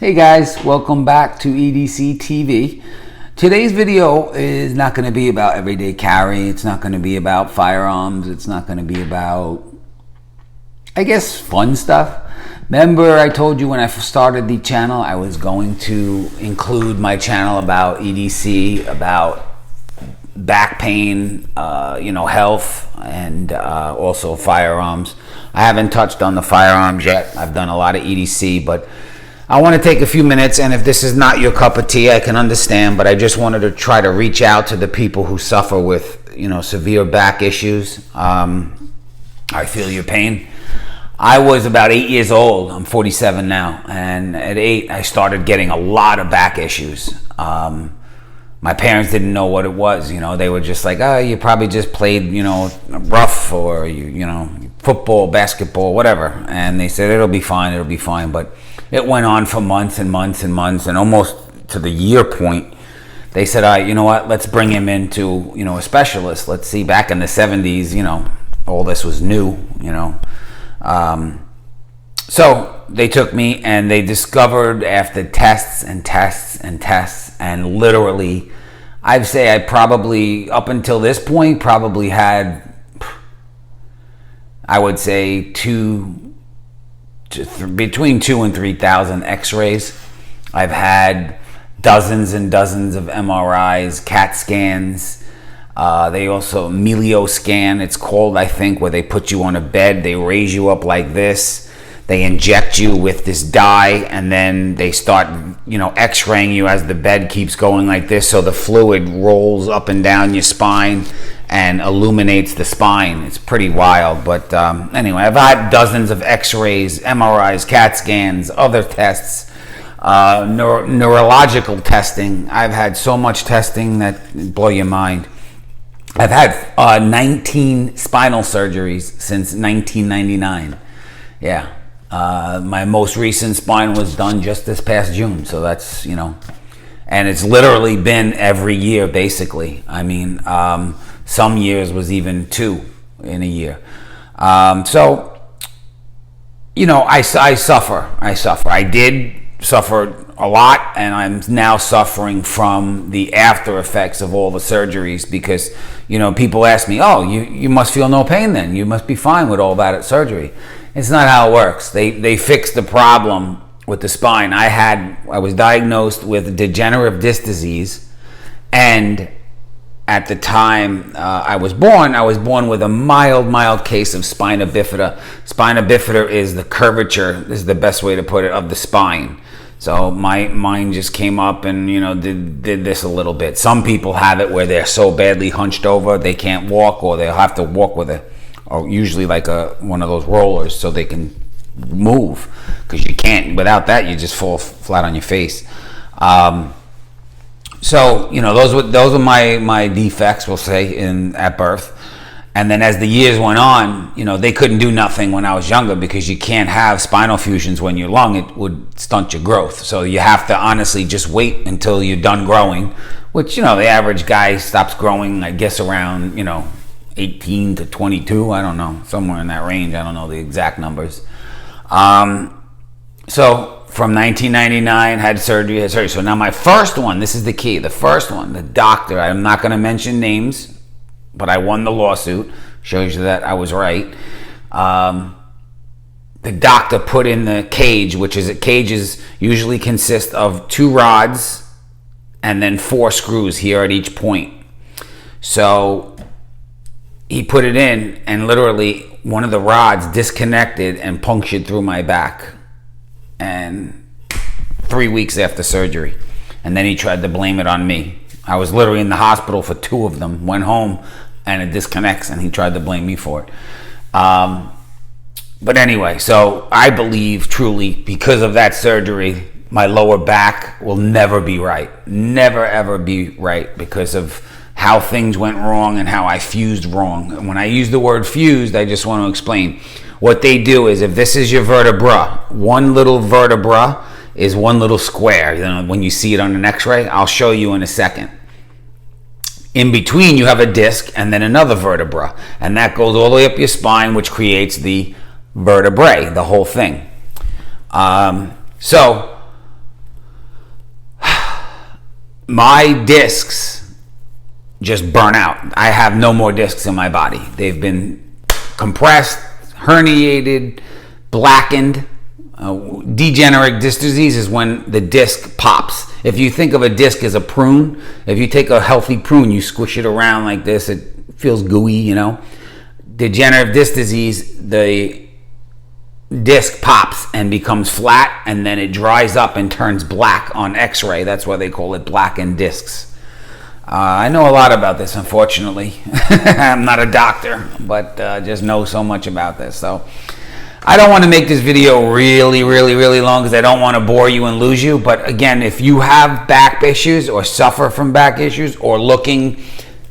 Hey guys, welcome back to EDC TV. Today's video is not going to be about everyday carry. It's not going to be about firearms. It's not going to be about, I guess, fun stuff. Remember I told you when I started the channel I was going to include my channel about EDC, about back pain, health, and also firearms. I haven't touched on the firearms yet. I've done a lot of EDC, but I want to take a few minutes, and if this is not your cup of tea, I can understand, but I just wanted to try to reach out to the people who suffer with, severe back issues. I feel your pain. I was about 8 years old. I'm 47 now, and at 8, I started getting a lot of back issues. My parents didn't know what it was, they were just like, oh, you probably just played, rough, or, football, basketball, whatever. And they said, it'll be fine, but it went on for months and months and months, and almost to the year point, they said, all right, you know what, let's bring him into, a specialist. Let's see, back in the 70s, all this was new, So they took me, and they discovered after tests and tests and tests, and literally, I'd say I probably, up until this point, probably had, I would say, between 2,000 and 3,000 x-rays. I've had dozens and dozens of MRIs, CAT scans. They also melio scan, it's called, I think, where they put you on a bed, they raise you up like this, they inject you with this dye, and then they start, x-raying you as the bed keeps going like this, so the fluid rolls up and down your spine and illuminates the spine. It's pretty wild, but anyway, I've had dozens of x-rays, MRIs, CAT scans, other tests, neurological testing. I've had so much testing that blow your mind. I've had 19 spinal surgeries since 1999. Yeah. My most recent spine was done just this past June, so that's, and it's literally been every year, basically. I mean, some years was even 2 in a year. I suffer. I did suffer a lot, and I'm now suffering from the after effects of all the surgeries because, people ask me, oh, you must feel no pain then. You must be fine with all that surgery. It's not how it works. They fixed the problem with the spine. I was diagnosed with degenerative disc disease, and at the time I was born with a mild case of spina bifida. Spina bifida is the curvature, this is the best way to put it, of the spine. So my mind just came up and, did this a little bit. Some people have it where they're so badly hunched over they can't walk, or they'll have to walk with or usually like one of those rollers so they can move, because you can't, without that you just fall flat on your face. So those were my defects, we'll say, at birth. And then as the years went on, they couldn't do nothing when I was younger, because you can't have spinal fusions when you're young. It would stunt your growth. So you have to honestly just wait until you're done growing, which, the average guy stops growing, I guess, around, 18 to 22. I don't know, somewhere in that range. I don't know the exact numbers. So from 1999, had surgery. So now my first one, this is the key. The first one, the doctor, I'm not going to mention names, but I won the lawsuit. Shows you that I was right. The doctor put in the cage, cages usually consist of 2 rods and then 4 screws here at each point. So he put it in, and literally one of the rods disconnected and punctured through my back. And 3 weeks after surgery. And then he tried to blame it on me. I was literally in the hospital for 2 of them, went home, and it disconnects, and he tried to blame me for it. But anyway, so I believe truly, because of that surgery, my lower back will never be right. Never, ever be right, because of how things went wrong and how I fused wrong. And when I use the word fused, I just want to explain. What they do is, if this is your vertebra, one little vertebra is one little square. When you see it on an x-ray, I'll show you in a second. In between, you have a disc and then another vertebra. And that goes all the way up your spine, which creates the vertebrae, the whole thing. So my discs just burn out. I have no more discs in my body. They've been compressed, herniated, blackened. Degenerative disc disease is when the disc pops. If you think of a disc as a prune, if you take a healthy prune, you squish it around like this, it feels gooey, you know. Degenerative disc disease, the disc pops and becomes flat, and then it dries up and turns black on x-ray. That's why they call it blackened discs. I know a lot about this, unfortunately. I'm not a doctor, but just know so much about this. So I don't want to make this video really long because I don't want to bore you and lose you. But again, if you have back issues or suffer from back issues or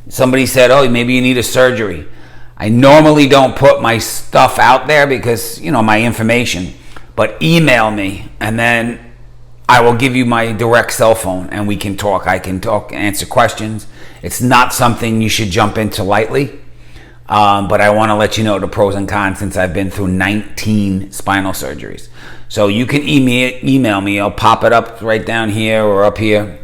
somebody said, oh, maybe you need a surgery. I normally don't put my stuff out there because, you know, my information, but email me and then I will give you my direct cell phone and we can talk. I can talk, answer questions. It's not something you should jump into lightly, but I want to let you know the pros and cons since I've been through 19 spinal surgeries. So you can email me. I'll pop it up right down here or up here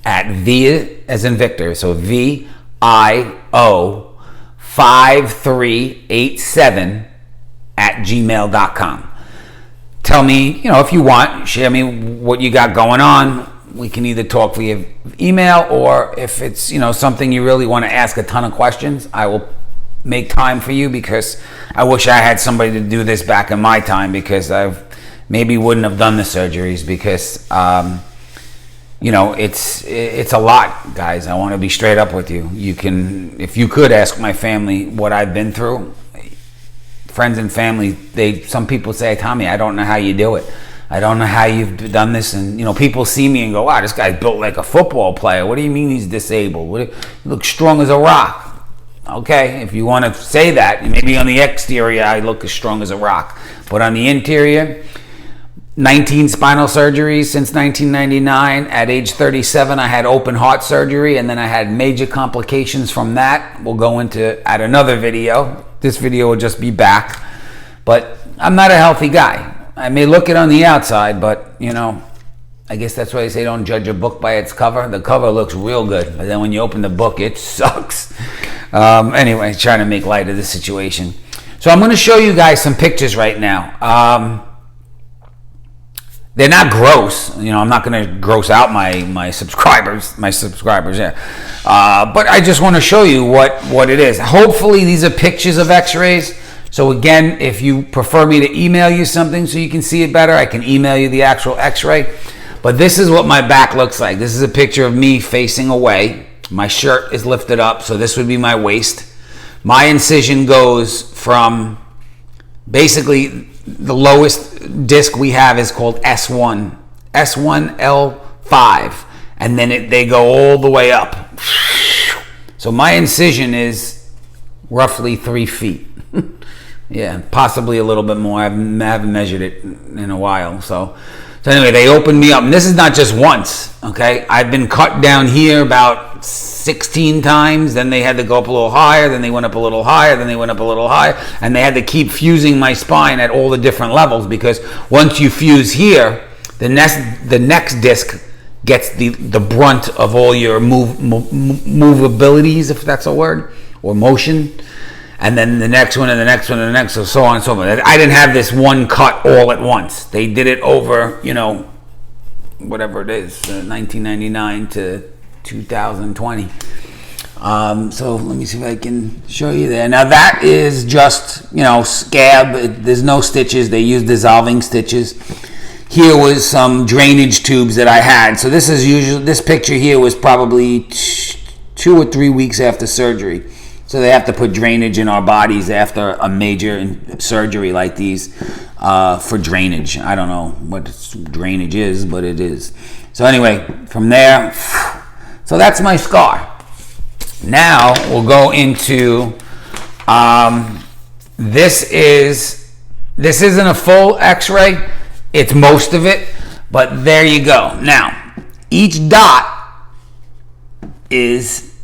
at V as in Victor. So VIO5387 at gmail.com. Tell me, you know, if you want, share me what you got going on. We can either talk via email, or if it's, you know, something you really want to ask a ton of questions, I will make time for you, because I wish I had somebody to do this back in my time, because I maybe wouldn't have done the surgeries, because you know, it's a lot, guys. I want to be straight up with you. You can, if you could ask my family what I've been through, friends and family, some people say, Tommy, I don't know how you do it. I don't know how you've done this. And, you know, people see me and go, wow, this guy's built like a football player. What do you mean he's disabled? He looks strong as a rock. Okay, if you want to say that, maybe on the exterior I look as strong as a rock. But on the interior, 19 spinal surgeries since 1999. At age 37, I had open heart surgery, and then I had major complications from that. We'll go into at another video. This video will just be back. But I'm not a healthy guy. I may look it on the outside, but, you know, I guess that's why they say don't judge a book by its cover. The cover looks real good, but then when you open the book, it sucks. Anyway, trying to make light of the situation. So I'm going to show you guys some pictures right now. They're not gross, you know. I'm not going to gross out my subscribers, yeah. But I just want to show you what it is. Hopefully these are pictures of x-rays. So again, if you prefer me to email you something so you can see it better, I can email you the actual x-ray. But this is what my back looks like. This is a picture of me facing away. My shirt is lifted up, so this would be my waist. My incision goes from basically the lowest disc we have is called S1, S1L5, and then they go all the way up. So my incision is roughly 3 feet. Yeah, possibly a little bit more. I haven't measured it in a while. So anyway, they opened me up, and this is not just once. Okay, I've been cut down here about 16 times. Then they had to go up a little higher. Then they went up a little higher. Then they went up a little higher, and they had to keep fusing my spine at all the different levels, because once you fuse here, the next disc gets the brunt of all your movabilities, if that's a word, or motion. And then the next one, and the next one, and the next, so on and so forth. I didn't have this one cut all at once. They did it over, you know, whatever it is, 1999 to 2020. So let me see if I can show you there. Now that is just, you know, scab. There's no stitches. They use dissolving stitches. Here was some drainage tubes that I had. So this picture here was probably 2 or 3 weeks after surgery. So they have to put drainage in our bodies after a major surgery like these for drainage. I don't know what drainage is, but it is. So anyway, from there, so that's my scar. Now we'll go into, this isn't a full x-ray. It's most of it, but there you go. Now, each dot is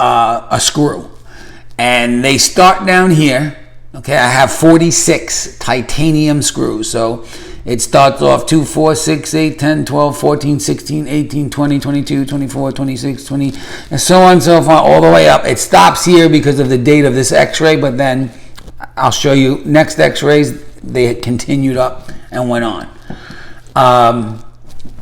a screw. And they start down here. Okay, I have 46 titanium screws. So It starts off 2, 4, 6, 8, 10, 12, 14, 16, 18, 20, 22, 24, 26, 20, and so on and so forth, all the way up. It stops here because of the date of this x-ray, but then I'll show you next x-rays, they continued up and went on.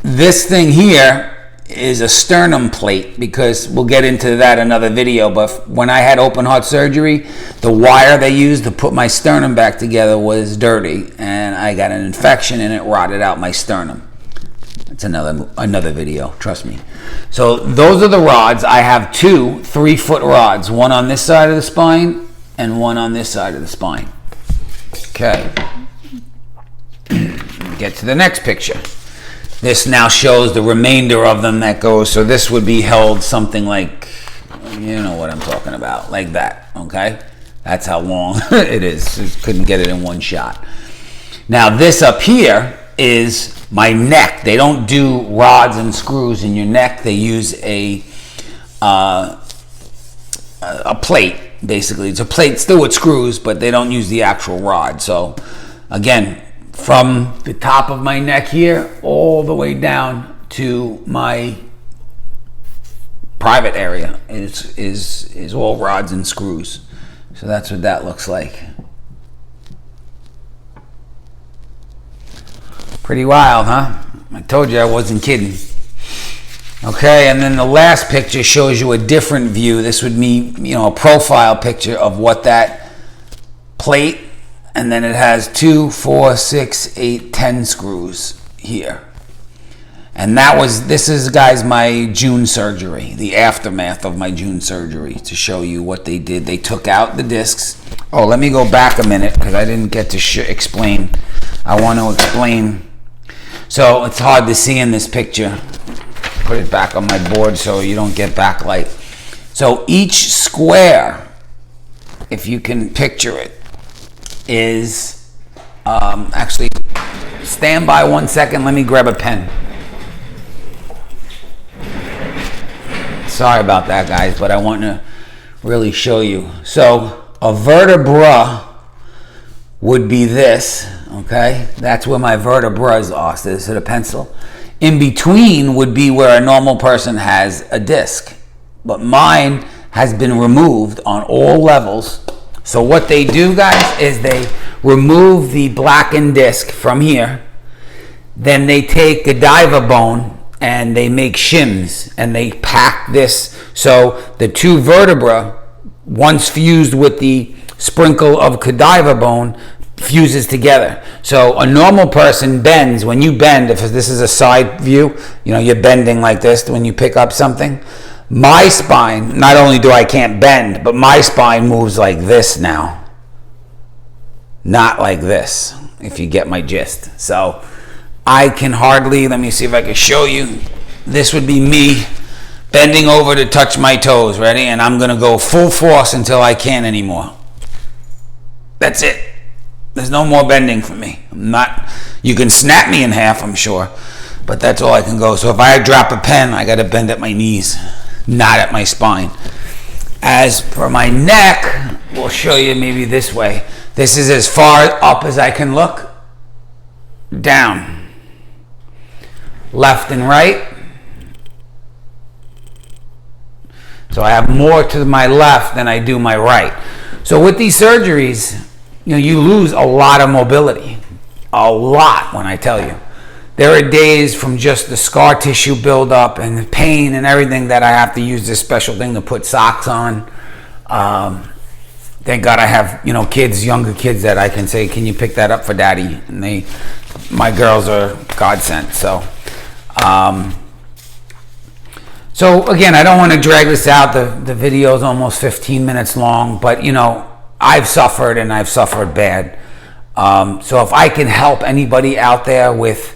This thing here is a sternum plate, because we'll get into that another video, but when I had open heart surgery, the wire they used to put my sternum back together was dirty, and I got an infection and it rotted out my sternum. It's another video, trust me. So those are the rods. I have 2 3-foot rods, one on this side of the spine and one on this side of the spine. Okay, get to the next picture. This now shows the remainder of them that goes, so this would be held something like, you know what I'm talking about, like that, okay? That's how long it is. Just couldn't get it in one shot. Now this up here is my neck. They don't do rods and screws in your neck. They use a plate, basically. It's a plate still with screws, but they don't use the actual rod. So again, from the top of my neck here all the way down to my private area is all rods and screws. So that's what that looks like. Pretty wild, huh? I told you I wasn't kidding. Okay, and then the last picture shows you a different view. This would be, a profile picture of what that plate, and then it has 2, 4, 6, 8, 10 screws here. And this is, guys, my June surgery, the aftermath of my June surgery, to show you what they did. They took out the discs. Oh, let me go back a minute, because I didn't get to explain. I want to explain. So it's hard to see in this picture. Put it back on my board so you don't get backlight. So each square, if you can picture it, is actually, stand by 1 second, let me grab a pen. Sorry about that, guys, but I want to really show you. So a vertebra would be this, okay? That's where my vertebras are. So this is a pencil. In between would be where a normal person has a disc, but mine has been removed on all levels. So what they do, guys, is they remove the blackened disc from here. Then they take Godiva bone and they make shims and they pack this. So the 2 vertebra, once fused with the sprinkle of Godiva bone, fuses together. So a normal person bends. When you bend, if this is a side view, you're bending like this when you pick up something. My spine, not only do I can't bend, but my spine moves like this now. Not like this, if you get my gist. So I can hardly, let me see if I can show you. This would be me bending over to touch my toes, ready? And I'm gonna go full force until I can't anymore. That's it. There's no more bending for me. You can snap me in half, I'm sure, but that's all I can go. So if I drop a pen, I gotta bend at my knees, not at my spine. As for my neck, we'll show you maybe this way. This is as far up as I can look. Down. Left and right. So I have more to my left than I do my right. So with these surgeries, you lose a lot of mobility. A lot, when I tell you. There are days from just the scar tissue buildup and the pain and everything that I have to use this special thing to put socks on. Thank God I have, younger kids that I can say, can you pick that up for daddy? And my girls are godsend. So again, I don't want to drag this out. The video is almost 15 minutes long, but I've suffered and I've suffered bad. So if I can help anybody out there with,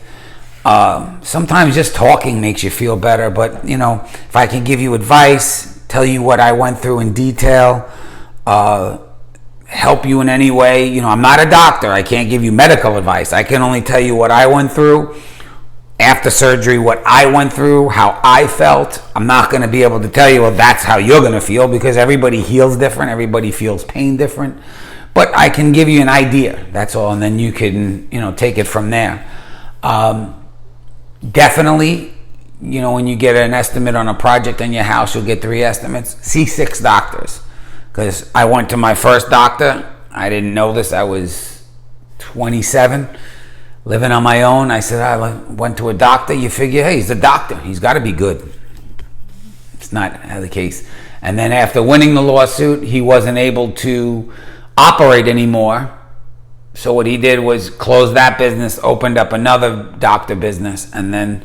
sometimes just talking makes you feel better, but if I can give you advice, tell you what I went through in detail, help you in any way. I'm not a doctor. I can't give you medical advice. I can only tell you what I went through after surgery, what I went through, how I felt. I'm not going to be able to tell you, well, that's how you're going to feel, because everybody heals different. Everybody feels pain different. But I can give you an idea. That's all. And then you can, take it from there. Definitely, when you get an estimate on a project in your house, you'll get 3 estimates. See 6 doctors. Because I went to my first doctor. I didn't know this. I was 27, living on my own. I said, I went to a doctor. You figure, hey, he's a doctor. He's got to be good. It's not the case. And then after winning the lawsuit, he wasn't able to operate anymore. So what he did was close that business, opened up another doctor business, and then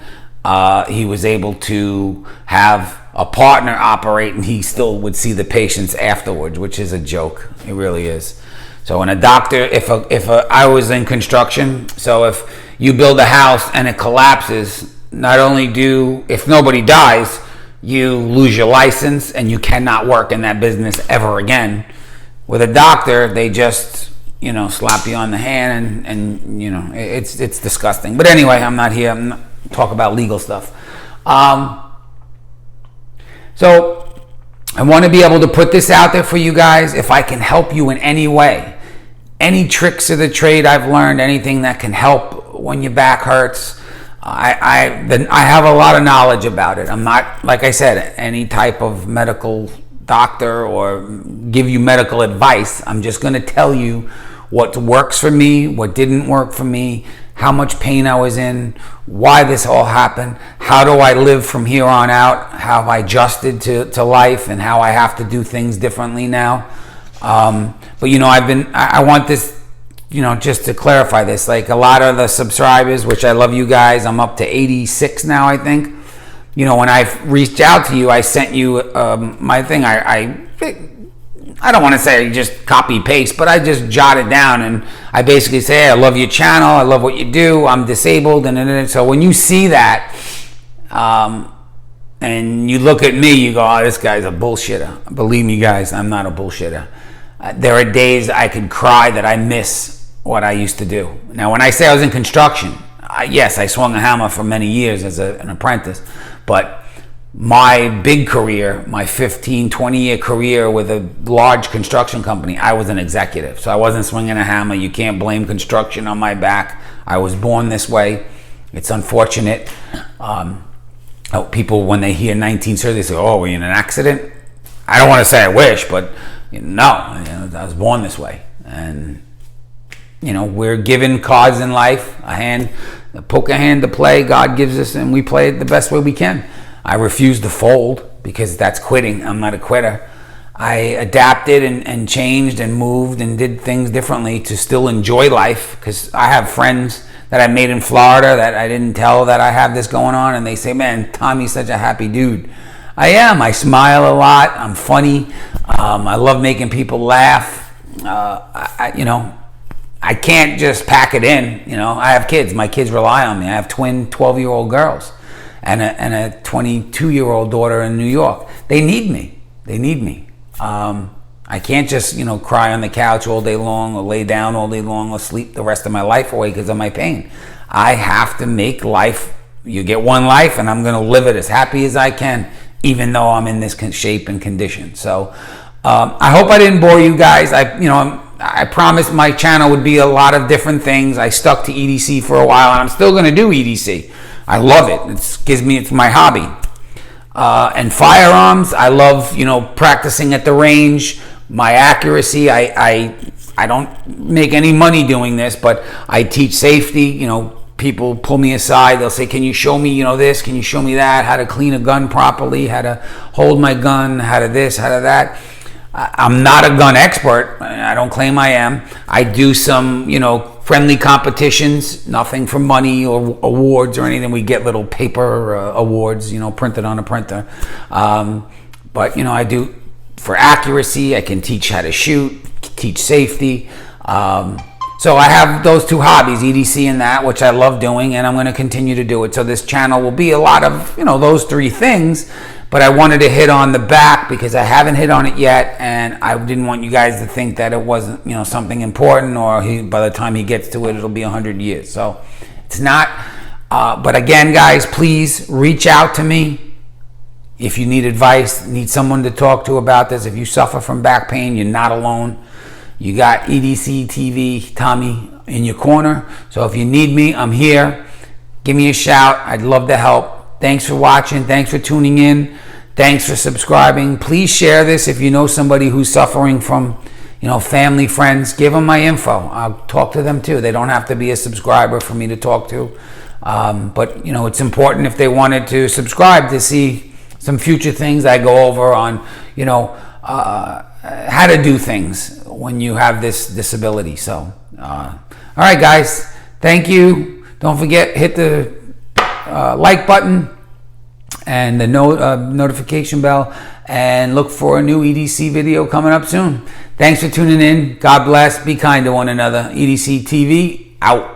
he was able to have a partner operate, and he still would see the patients afterwards, which is a joke. It really is. So when a doctor, I was in construction, so if you build a house and it collapses, not only if nobody dies, you lose your license and you cannot work in that business ever again. With a doctor, they just slap you on the hand, and it's disgusting. But anyway, I'm not here. I'm not talk about legal stuff. So I want to be able to put this out there for you guys. If I can help you in any way, any tricks of the trade I've learned, anything that can help when your back hurts, I have a lot of knowledge about it. I'm not, like I said, any type of medical doctor or give you medical advice. I'm just going to tell you what works for me, what didn't work for me, how much pain I was in, why this all happened, how do I live from here on out, how have I adjusted to life, and how I have to do things differently now. But I want this, just to clarify this, like a lot of the subscribers, which I love you guys, I'm up to 86 now, I think. When I reached out to you, I sent you my thing. I don't want to say just copy paste, but I just jot it down, and I basically say, hey, I love your channel, I love what you do, I'm disabled, and so when you see that, and you look at me, you go, oh, this guy's a bullshitter. Believe me, guys, I'm not a bullshitter. There are days I could cry that I miss what I used to do. Now, when I say I was in construction, yes, I swung a hammer for many years as an apprentice, but my big career, my 15, 20-year career with a large construction company, I was an executive. So I wasn't swinging a hammer. You can't blame construction on my back. I was born this way. It's unfortunate. People, when they hear 19 surgeries, they say, oh, were you in an accident? I don't want to say I wish, but no, I was born this way. And, we're given cards in life, a poker hand to play. God gives us, and we play it the best way we can. I refuse to fold because that's quitting. I'm not a quitter. I adapted and changed and moved and did things differently to still enjoy life, because I have friends that I made in Florida that I didn't tell that I have this going on, and they say, man, Tommy's such a happy dude. I am. I smile a lot. I'm funny. I love making people laugh. I can't just pack it in. I have kids. My kids rely on me. I have twin 12-year-old girls and a 22-year-old daughter in New York. They need me. I can't just, cry on the couch all day long or lay down all day long or sleep the rest of my life away because of my pain. I have to make life. You get one life, and I'm going to live it as happy as I can, even though I'm in this shape and condition. So I hope I didn't bore you guys. I promised my channel would be a lot of different things. I stuck to EDC for a while, and I'm still going to do EDC. I love it. It's my hobby. And firearms, I love, practicing at the range. My accuracy, I don't make any money doing this, but I teach safety. People pull me aside. They'll say, can you show me, this? Can you show me that? How to clean a gun properly? How to hold my gun? How to this? How to that? I'm not a gun expert. I don't claim I am. I do some, friendly competitions, nothing for money or awards or anything. We get little paper awards, printed on a printer. But, I do for accuracy. I can teach how to shoot, teach safety. So I have those two hobbies, EDC and that, which I love doing, and I'm going to continue to do it. So this channel will be a lot of, those three things. But I wanted to hit on the back because I haven't hit on it yet, and I didn't want you guys to think that it wasn't, something important, or by the time he gets to it, it'll be 100 years. So it's not. But again, guys, please reach out to me if you need advice, need someone to talk to about this. If you suffer from back pain, you're not alone. You got EDC TV, Tommy, in your corner. So if you need me, I'm here. give me a shout. I'd love to help. Thanks for watching. Thanks for tuning in. Thanks for subscribing. Please share this if you know somebody who's suffering from, family, friends. Give them my info. I'll talk to them too. They don't have to be a subscriber for me to talk to. But it's important if they wanted to subscribe to see some future things I go over on, how to do things when you have this disability. So, all right, guys, thank you. Don't forget, hit the like button and the notification bell, and look for a new EDC video coming up soon. Thanks for tuning in. God bless. Be kind to one another. EDC TV out.